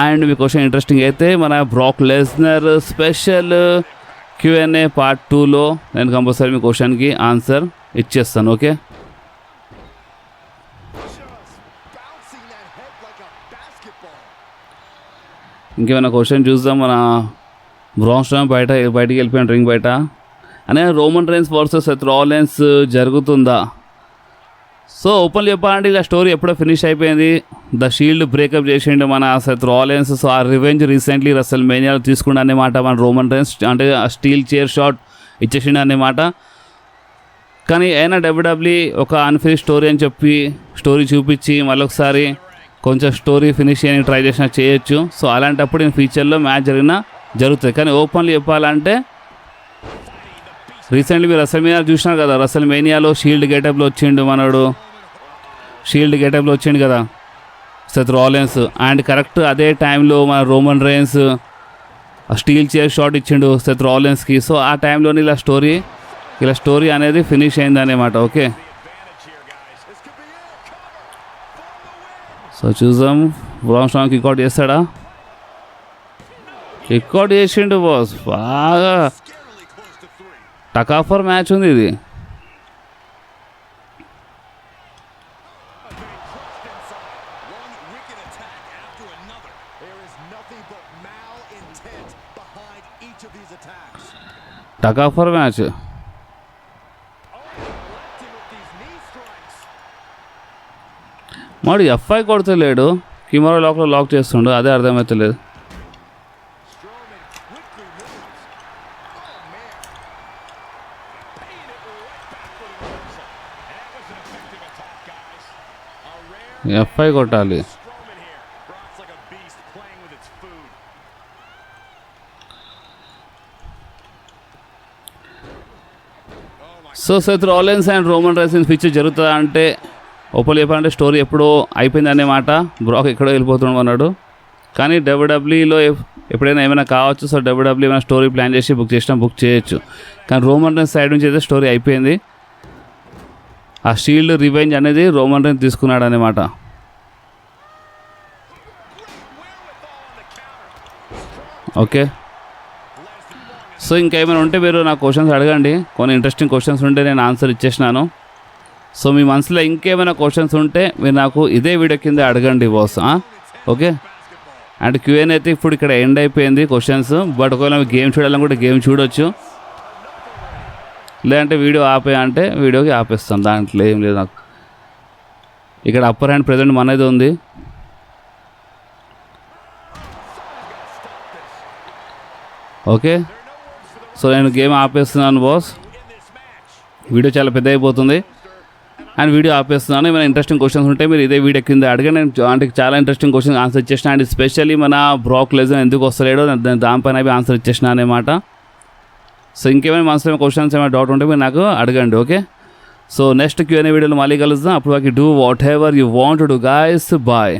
అండ్ మీ క్వశ్చన్ ఇంట్రెస్టింగ్ అయితే మన Brock Lesnar special Q&A part 2లో నేను కంపల్సరీ మీ క్వశ్చన్కి ఆన్సర్ ఇచ్చేస్తాను. ఓకే, ఇంకేమైనా క్వశ్చన్ చూద్దాం. మన బ్రాన్ స్ట్రోమన్ బయటికి వెళ్ళిపోయిన రింగ్ బయట అనే Roman Reigns versus Seth Rollins జరుగుతుందా? సో ఓపెన్లీ చెప్పాలంటే ఇలా స్టోరీ ఎప్పుడో ఫినిష్ అయిపోయింది. ద షీల్డ్ బ్రేకప్ చేసిండు మన సెత్ రాలిన్స్. సో ఆ రివెంజ్ రీసెంట్లీ రెసల్ మేనియాలో తీసుకుండు అన్నమాట. మన రోమన్ రైన్స్ అంటే ఆ స్టీల్ చైర్ షాట్ ఇచ్చేసిండు అన్నమాట. కానీ అయినా WWE ఒక అన్ఫినిష్ స్టోరీ అని చెప్పి స్టోరీ చూపించి మళ్ళొకసారి కొంచెం స్టోరీ ఫినిష్ చేయడానికి ట్రై చేసినా చేయొచ్చు. సో అలాంటప్పుడు నేను ఫ్యూచర్లో మ్యాచ్ జరుగుతుంది. కానీ ఓపెన్లీ చెప్పాలంటే రీసెంట్లీ మీరు రెసల్ మేనియా చూసినారు కదా, రెసల్ మేనియాలో షీల్డ్ గెటప్లో వచ్చిండు కదా సెత్ రాలిన్స్. అండ్ కరెక్ట్ అదే టైంలో మన Roman Reigns steel chair shot ఇచ్చిండు సెత్ రాలిన్స్కి. సో ఆ టైంలోనే ఇలా స్టోరీ అనేది ఫినిష్ అయింది అన్నమాట. ఓకే, సో చూద్దాం బ్రాన్ స్ట్రోమన్ కిక్అవుట్ చేస్తాడా? కిక్అవుట్ చేసిండు బాస్. బాగా టకాఫర్ మ్యాచ్ ఉంది ఇది. టకాఫర్ మ్యాచ్. మాడు F5 కొడతలేడు, కిమోరా లాక్లో లాక్ చేస్తుండు, అదే అర్థమవుతలేదు. F5 కొట్టాలి. So Seth Rollins and Roman rains feature జరుగుతుందా అంటే ఓపెన్ చెప్పాలంటే స్టోరీ ఎప్పుడో అయిపోయింది అన్నమాట. బ్రాక్ ఎక్కడో వెళ్ళిపోతున్నాడు అన్నాడు. కానీ WWEలో ఎప్పుడైనా ఏమైనా కావచ్చు. సో WWE ఏమైనా స్టోరీ ప్లాన్ చేసి బుక్ చేయొచ్చు. కానీ రోమన్ రైన్స్ సైడ్ నుంచి అయితే స్టోరీ అయిపోయింది. ఆ షీల్డ్ రివెంజ్ అనేది రోమన్ రైన్స్ తీసుకున్నాడు అన్నమాట. ఓకే, సో ఇంకేమైనా ఉంటే మీరు నా క్వశ్చన్స్ అడగండి. కొన్ని ఇంట్రెస్టింగ్ క్వశ్చన్స్ ఉంటే నేను ఆన్సర్ ఇచ్చేసినాను. సో మీ మనసులో ఇంకేమైనా క్వశ్చన్స్ ఉంటే మీరు నాకు ఇదే వీడియో కింద అడగండి బాస్. ఓకే, అండ్ Q&A అయితే ఇప్పుడు ఇక్కడ ఎండ్ అయిపోయింది క్వశ్చన్స్. బట్ ఒకవేళ గేమ్ చూడాలని కూడా గేమ్ చూడొచ్చు, లేదంటే వీడియో అంటే వీడియోకి ఆపేస్తాను. దాంట్లో ఏం లేదు నాకు. ఇక్కడ అప్పర్ హ్యాండ్ ప్రెజెంట్ మనది ఉంది. ఓకే, సో నేను గేమ్ ఆపేస్తున్నాను బాస్. వీడియో చాలా పెద్ద అయిపోతుంది అండ్ వీడియో ఆపేస్తున్నాను. ఏమైనా ఇంట్రెస్టింగ్ క్వశ్చన్స్ ఉంటే మీరు ఇదే వీడియో కింద అడగండి. నేను అంటే చాలా ఇంట్రెస్టింగ్ క్వశ్చన్స్ ఆన్సర్ ఇచ్చేసిన. అండ్ స్పెషల్లీ మన బ్రాక్ లెస్నర్ ఎందుకు వస్తలేడో దానిపైన ఆన్సర్ ఇచ్చేసిన అన్నమాట. సో ఇంకేమైనా మనసులో క్వశ్చన్స్ ఏమైనా డౌట్ ఉంటే మీరు నాకు అడగండి. ఓకే, సో నెక్స్ట్ Q&A వీడియోలో మళ్ళీ కలుద్దాం. అప్పుడు do whatever you want to do guys. Bye.